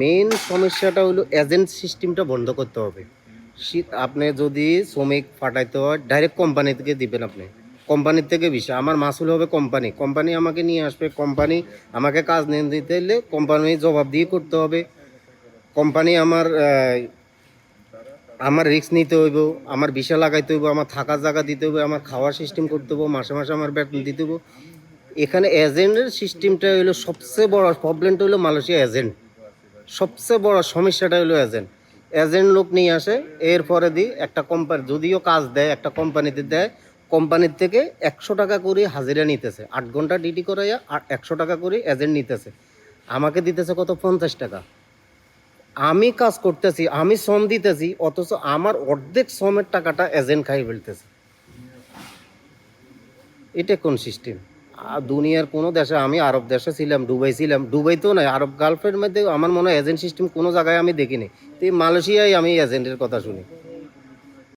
Main সমস্যাটা হলো agent সিস্টেমটা বন্ধ করতে হবে। আপনি যদি শ্রমিক পাঠাইতে হয় ডাইরেক্ট কোম্পানি থেকে দিবেন, আপনি কোম্পানির থেকে বিষয় আমার মাসুল হবে কোম্পানি, কোম্পানি আমাকে নিয়ে আসবে, কোম্পানি আমাকে কাজ নিয়ে দিতে হলে কোম্পানি জবাব দিয়ে করতে হবে। কোম্পানি আমার রিস্ক নিতে হইব, আমার ভিসা লাগাইতে হইব, আমার থাকার জায়গা দিতে হবে, আমার খাওয়ার সিস্টেম করতে হইব, মাসে মাসে আমার বেতন দিতে হইব। এখানে এজেন্টের সিস্টেমটা হলো সবচেয়ে বড় প্রবলেমটা হলো মালয়েশিয়া এজেন্ট। সবচেয়ে বড় সমস্যাটা হলো এজেন্ট। এজেন্ট লোক নিয়ে আসে, এরপরে দিই একটা কোম্পানি যদিও কাজ দেয় একটা কোম্পানিতে দেয়, কোম্পানির থেকে 100 টাকা করে হাজিরা নিতেছে, 8 ঘন্টা ডিউটি করাইয়া আর 100 টাকা করে এজেন্ট নিতেছে। আমাকে দিতেছে কত, 50 টাকা। আমি কাজ করতেছি, আমি শ্রম দিতেছি, অথচ আমার অর্ধেক শ্রমের টাকাটা এজেন্ট খাই ফেলতেছে। এটা কোন সিস্টেম? দুনিয়ার কোনো দেশে, আমি আরব দেশে ছিলাম, দুবাই ছিলাম, দুবাইতেও নাই, আরব গালফের মধ্যে আমার মনে হয় এজেন্ট সিস্টেম কোনো জায়গায় আমি দেখিনি। তো এই মালয়েশিয়ায় আমি এজেন্টের কথা শুনি।